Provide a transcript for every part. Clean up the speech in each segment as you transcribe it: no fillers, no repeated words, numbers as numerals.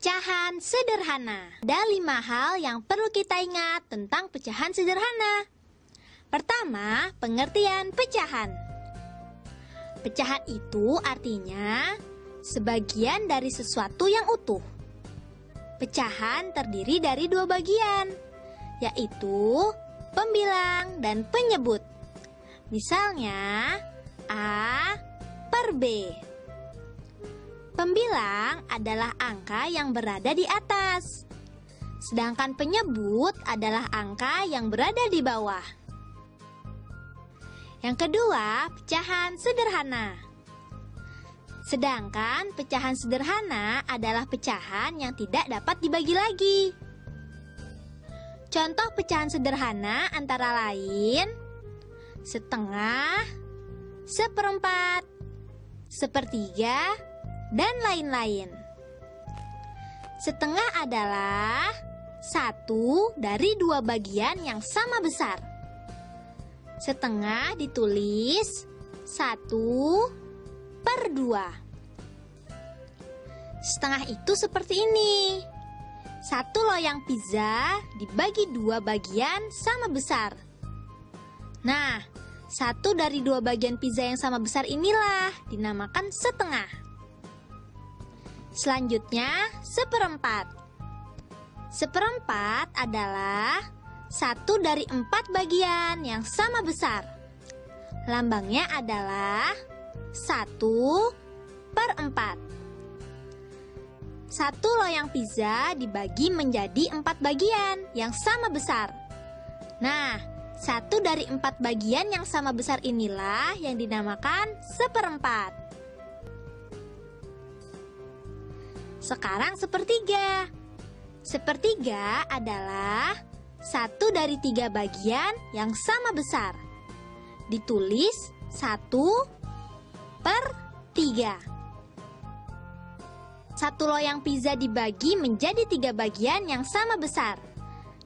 Pecahan sederhana. Ada 5 hal yang perlu kita ingat tentang pecahan sederhana. Pertama, pengertian pecahan. Pecahan itu artinya sebagian dari sesuatu yang utuh. Pecahan terdiri dari 2 bagian, yaitu pembilang dan penyebut. Misalnya, A per B. Pembilang adalah angka yang berada di atas, sedangkan penyebut adalah angka yang berada di bawah. Yang kedua, pecahan sederhana. Sedangkan pecahan sederhana adalah pecahan yang tidak dapat dibagi lagi. Contoh pecahan sederhana antara lain setengah, seperempat, sepertiga, dan lain-lain. Setengah adalah 1 dari 2 bagian yang sama besar. Setengah ditulis 1 per 2. Setengah itu seperti ini. 1 loyang pizza dibagi 2 bagian sama besar. Nah, 1 dari 2 bagian pizza yang sama besar inilah dinamakan setengah. Selanjutnya, seperempat. Seperempat adalah 1 dari 4 bagian yang sama besar. Lambangnya adalah 1 per 4. 1 loyang pizza dibagi menjadi 4 bagian yang sama besar. Nah, 1 dari 4 bagian yang sama besar inilah yang dinamakan seperempat. Sekarang sepertiga. Sepertiga adalah 1 dari 3 bagian yang sama besar. Ditulis 1 per 3. 1 loyang pizza dibagi menjadi 3 bagian yang sama besar.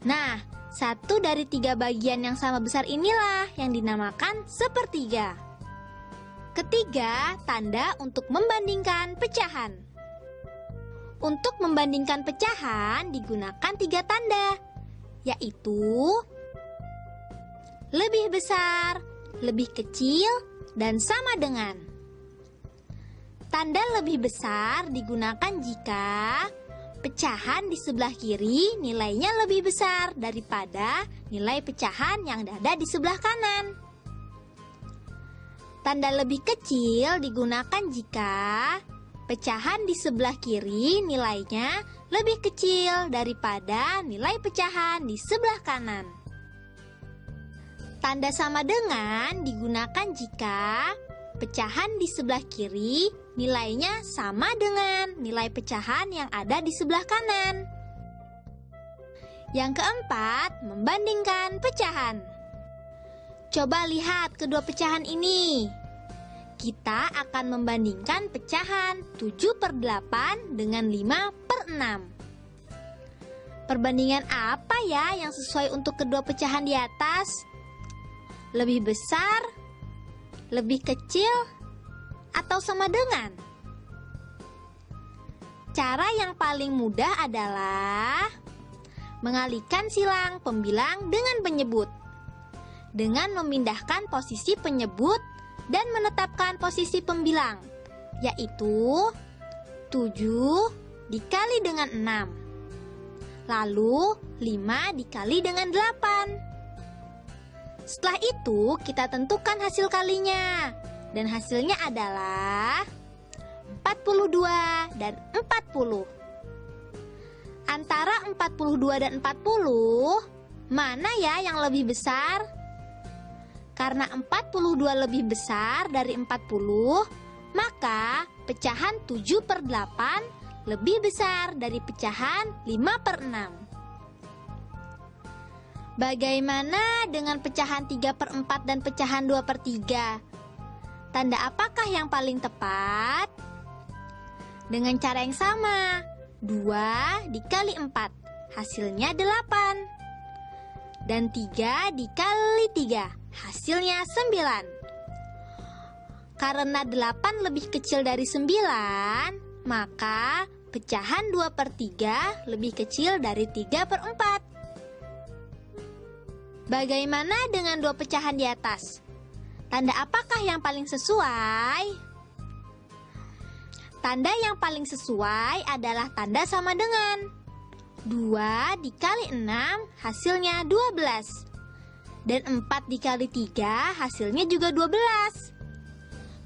Nah, 1 dari 3 bagian yang sama besar inilah yang dinamakan sepertiga. Ketiga, tanda untuk membandingkan pecahan. Untuk membandingkan pecahan digunakan 3 tanda, yaitu lebih besar, lebih kecil, dan sama dengan. Tanda lebih besar digunakan jika pecahan di sebelah kiri nilainya lebih besar daripada nilai pecahan yang ada di sebelah kanan. Tanda lebih kecil digunakan jika pecahan di sebelah kiri nilainya lebih kecil daripada nilai pecahan di sebelah kanan. Tanda sama dengan digunakan jika pecahan di sebelah kiri nilainya sama dengan nilai pecahan yang ada di sebelah kanan. Yang keempat, membandingkan pecahan. Coba lihat kedua pecahan ini. Kita akan membandingkan pecahan 7 per 8 dengan 5 per 6. Perbandingan apa ya yang sesuai untuk kedua pecahan di atas? Lebih besar, lebih kecil, atau sama dengan? Cara yang paling mudah adalah mengalihkan silang pembilang dengan penyebut. Dengan memindahkan posisi penyebut dan menetapkan posisi pembilang, yaitu 7 dikali dengan 6. Lalu 5 dikali dengan 8. Setelah itu kita tentukan hasil kalinya. Dan hasilnya adalah 42 dan 40. Antara 42 dan 40, mana ya yang lebih besar? Karena 42 lebih besar dari 40, maka pecahan 7 per 8 lebih besar dari pecahan 5 per 6. Bagaimana dengan pecahan 3 per 4 dan pecahan 2 per 3? Tanda apakah yang paling tepat? Dengan cara yang sama, 2 dikali 4, hasilnya 8. Dan 3 dikali 3, hasilnya 9. Karena 8 lebih kecil dari 9, maka pecahan 2 per 3 lebih kecil dari 3 per 4. Bagaimana dengan dua pecahan di atas? Tanda apakah yang paling sesuai? Tanda yang paling sesuai adalah tanda sama dengan 2 dikali 6 hasilnya 12. Dan 4 dikali 3 hasilnya juga 12.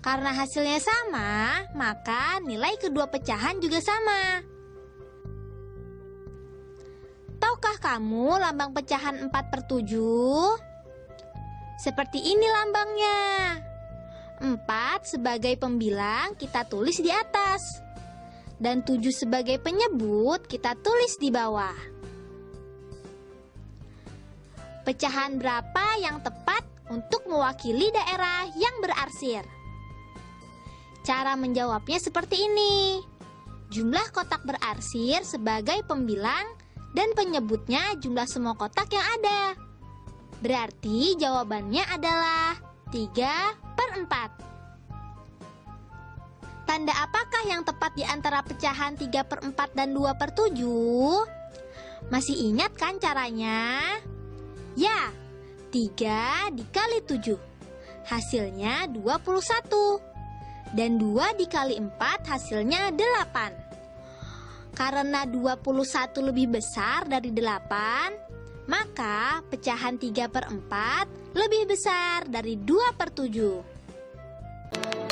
Karena hasilnya sama, maka nilai kedua pecahan juga sama. Tahukah kamu lambang pecahan 4 per 7? Seperti ini lambangnya. 4 sebagai pembilang kita tulis di atas. Dan 7 sebagai penyebut kita tulis di bawah. Pecahan berapa yang tepat untuk mewakili daerah yang berarsir? Cara menjawabnya seperti ini. Jumlah kotak berarsir sebagai pembilang dan penyebutnya jumlah semua kotak yang ada. Berarti jawabannya adalah 3 per 4. Tanda apakah yang tepat di antara pecahan 3 per 4 dan 2 per 7? Masih ingat kan caranya? Ya, 3 dikali 7. Hasilnya 21. Dan 2 dikali 4 hasilnya 8. Karena 21 lebih besar dari 8, maka pecahan 3 per 4 lebih besar dari 2 per 7.